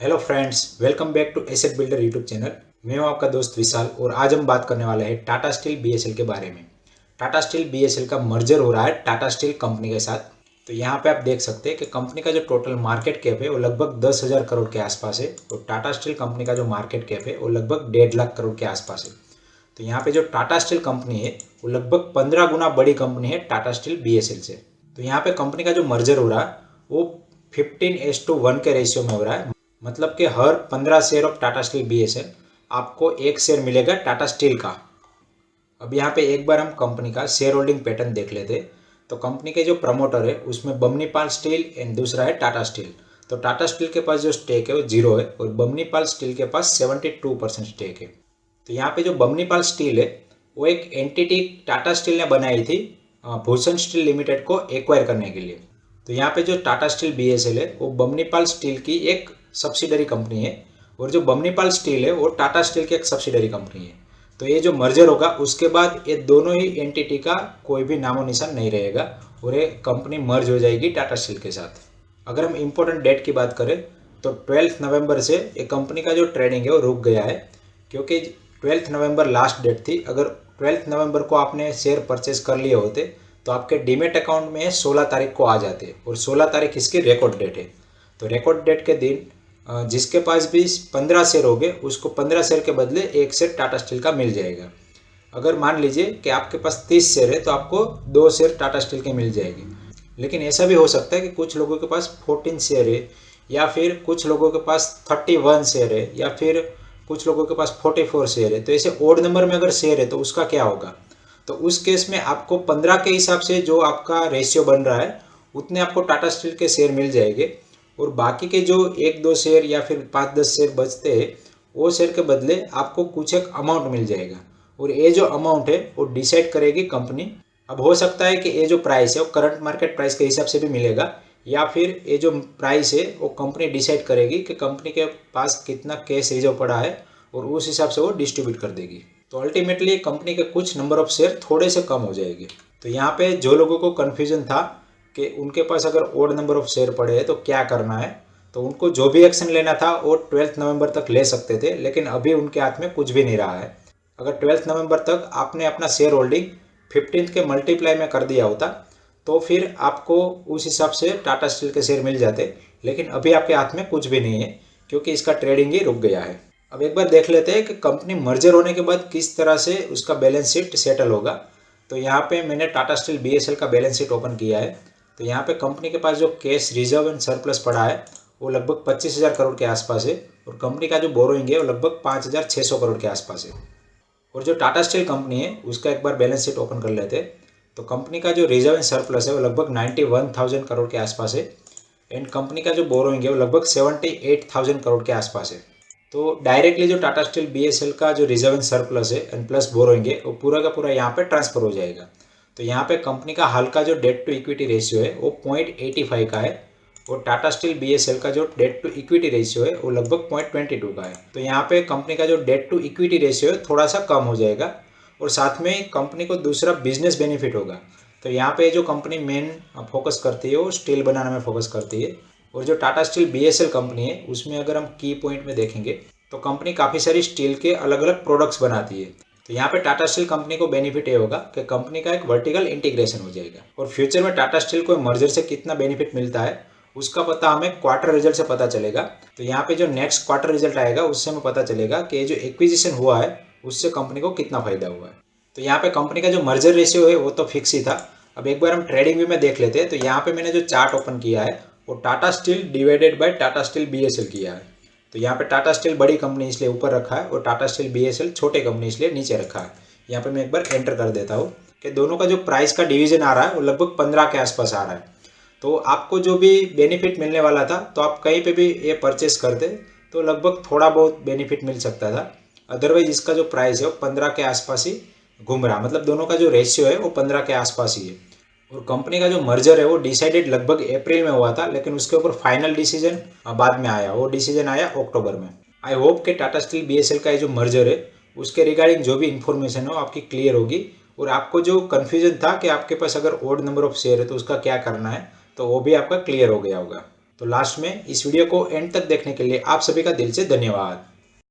Hello friends, welcome back to asset builder YouTube channel. मैं हूं आपका दोस्त विशाल और आज हम बात करने वाले हैं टाटा स्टील बीएसएल के बारे में। टाटा स्टील बीएसएल का मर्जर हो रहा है टाटा स्टील कंपनी के साथ। तो यहाँ पे आप देख सकते हैं कि कंपनी का जो टोटल मार्केट कैप है वो लगभग 10,000 करोड़ के आसपास है और टाटा स्टील कंपनी का जो मार्केट कैप है वो लगभग 1.5 लाख करोड़ के आसपास है। तो यहाँ पे जो टाटा स्टील कंपनी है वो लगभग 15 गुना बड़ी कंपनी है टाटा स्टील बीएसएल से। तो यहाँ पे कंपनी का जो मर्जर हो रहा है वो 15:1 के रेशियो में हो रहा है। मतलब कि हर 15 share of Tata steel BSL आपको एक शेयर मिलेगा टाटा स्टील का। अब यहाँ पे एक बार हम कंपनी का शेयर होल्डिंग पैटर्न देख लेते। तो कंपनी के जो प्रमोटर है उसमें बमनीपाल स्टील एंड दूसरा है टाटा स्टील। तो टाटा स्टील के पास जो स्टेक है वो 0 है और बमनीपाल स्टील के पास 72% स्टेक है। तो यहाँ पे जो बमनीपाल स्टील है वो एक एंटिटी टाटा स्टील ने बनाई थी भूषण स्टील लिमिटेड को एक्वायर करने के लिए। तो यहाँ पे जो टाटा स्टील बीएसएल है वो बमनीपाल स्टील की एक सब्सिडरी कंपनी है और जो बमनीपाल स्टील है वो टाटा स्टील की एक सब्सिडरी कंपनी है। तो ये जो मर्जर होगा उसके बाद ये दोनों ही एंटिटी का कोई भी नामो निशान नहीं रहेगा और ये कंपनी मर्ज हो जाएगी टाटा स्टील के साथ। अगर हम इम्पोर्टेंट डेट की बात करें तो 12 नवंबर से ये कंपनी का जो ट्रेडिंग है वो रुक गया है, क्योंकि 12 नवंबर लास्ट डेट थी। अगर 12 नवंबर को आपने शेयर परचेज कर लिए होते तो आपके डीमेट अकाउंट में 16 तारीख को आ जाते और 16 तारीख इसकी रिकॉर्ड डेट है। तो रिकॉर्ड डेट के दिन जिसके पास भी 15 शेयर हो गए उसको 15 शेयर के बदले एक शेयर टाटा स्टील का मिल जाएगा। अगर मान लीजिए कि आपके पास 30 शेयर है तो आपको 2 शेयर टाटा स्टील के मिल जाएगी। लेकिन ऐसा भी हो सकता है कि कुछ लोगों के पास 14 शेयर है या फिर कुछ लोगों के पास 31 शेयर है या फिर कुछ लोगों के पास 44 शेयर है। तो ऐसे ओड नंबर में अगर शेयर है तो उसका क्या होगा? तो उस केस में आपको 15 के हिसाब से जो आपका रेशियो बन रहा है उतने आपको टाटा स्टील के शेयर मिल जाएंगे और बाकी के जो 1-2 शेयर या फिर 5-10 शेयर बचते हैं वो शेयर के बदले आपको कुछ एक अमाउंट मिल जाएगा और ये जो अमाउंट है वो डिसाइड करेगी कंपनी। अब हो सकता है कि ये जो प्राइस है वो करंट मार्केट प्राइस के हिसाब से भी मिलेगा या फिर ये जो प्राइस है वो कंपनी डिसाइड करेगी कि कंपनी के पास कितना कैश रिजर्व पड़ा है और उस हिसाब से वो डिस्ट्रीब्यूट कर देगी। तो अल्टीमेटली कंपनी के कुछ नंबर ऑफ शेयर थोड़े से कम हो जाएंगे। तो यहाँ पे जो लोगों को कन्फ्यूजन था कि उनके पास अगर ओड नंबर ऑफ शेयर पड़े हैं तो क्या करना है, तो उनको जो भी एक्शन लेना था वो 12 नवंबर तक ले सकते थे, लेकिन अभी उनके हाथ में कुछ भी नहीं रहा है। अगर 12 नवंबर तक आपने अपना शेयर होल्डिंग 15 के मल्टीप्लाई में कर दिया होता तो फिर आपको उस हिसाब से टाटा स्टील के शेयर मिल जाते, लेकिन अभी आपके हाथ में कुछ भी नहीं है क्योंकि इसका ट्रेडिंग ही रुक गया है। अब एक बार देख लेते हैं कि कंपनी मर्जर होने के बाद किस तरह से उसका बैलेंस शीट सेटल होगा। तो यहाँ पे मैंने टाटा स्टील बीएसएल का बैलेंस शीट ओपन किया है। तो यहाँ पे कंपनी के पास जो कैश रिजर्व एंड सरप्लस पड़ा है वो लगभग 25,000 करोड़ के आसपास है और कंपनी का जो बोरोइंग है वो लगभग 5,600 करोड़ के आसपास है। और जो टाटा स्टील कंपनी है उसका एक बार बैलेंस शीट ओपन कर लेते हैं। तो कंपनी का जो रिजर्व एंड सरप्लस है वो लगभग 91,000 करोड़ के आसपास है एंड कंपनी का जो बोरोइंग है वो लगभग 78,000 करोड़ के आसपास है। तो डायरेक्टली जो टाटा स्टील बीएसएल का जो रिजर्व एंड सरप्लस है एंड प्लस बोरोइंग है वो पूरा का पूरा यहाँ पे ट्रांसफर हो जाएगा। तो यहाँ पे कंपनी का हाल का जो डेट टू इक्विटी रेशियो है वो 0.85 का है और टाटा स्टील बीएसएल का जो डेट टू इक्विटी रेशियो है वो लगभग 0.22 का है। तो यहाँ पे कंपनी का जो डेट टू इक्विटी रेशियो है थोड़ा सा कम हो जाएगा और साथ में कंपनी को दूसरा बिजनेस बेनिफिट होगा। तो यहाँ पे जो कंपनी मेन फोकस करती है वो स्टील बनाने में फोकस करती है और जो टाटा स्टील बीएसएल कंपनी है उसमें अगर हम की पॉइंट में देखेंगे तो कंपनी काफ़ी सारी स्टील के अलग अलग प्रोडक्ट्स बनाती है। तो यहाँ पे टाटा स्टील कंपनी को बेनिफिट ये होगा कि कंपनी का एक वर्टिकल इंटीग्रेशन हो जाएगा और फ्यूचर में टाटा स्टील को मर्जर से कितना बेनिफिट मिलता है उसका पता हमें क्वार्टर रिजल्ट से पता चलेगा। तो यहाँ पे जो नेक्स्ट क्वार्टर रिजल्ट आएगा उससे हमें पता चलेगा कि ये जो एक्विजिशन हुआ है उससे कंपनी को कितना फायदा हुआ है। तो यहाँ पे कंपनी का जो मर्जर रेशियो है वो तो फिक्स ही था। अब एक बार हम ट्रेडिंग व्यू में देख लेते हैं। तो यहाँ पे मैंने जो चार्ट ओपन किया है वो Tata steel divided by Tata steel BSL किया है। तो यहाँ पे टाटा स्टील बड़ी कंपनी इसलिए ऊपर रखा है और टाटा स्टील बीएसएल छोटे कंपनी इसलिए नीचे रखा है। यहाँ पे मैं एक बार एंटर कर देता हूँ कि दोनों का जो प्राइस का डिवीजन आ रहा है वो लगभग 15 के आसपास आ रहा है। तो आपको जो भी बेनिफिट मिलने वाला था तो आप कहीं पे भी ये परचेस करते तो लगभग थोड़ा बहुत बेनिफिट मिल सकता था। अदरवाइज इसका जो प्राइस है वो 15 के आसपास ही घूम रहा, मतलब दोनों का जो रेशियो है वो 15 के आसपास ही है। और कंपनी का जो मर्जर है वो डिसाइडेड लगभग अप्रैल में हुआ था, लेकिन उसके ऊपर फाइनल डिसीजन बाद में आया। वो डिसीजन आया अक्टूबर में। आई होप कि टाटा स्टील बीएसएल का जो मर्जर है उसके रिगार्डिंग जो भी इन्फॉर्मेशन हो आपकी क्लियर होगी और आपको जो कन्फ्यूजन था कि आपके पास अगर ओड नंबर ऑफ शेयर है तो उसका क्या करना है तो वो भी आपका क्लियर हो गया होगा। तो लास्ट में इस वीडियो को एंड तक देखने के लिए आप सभी का दिल से धन्यवाद।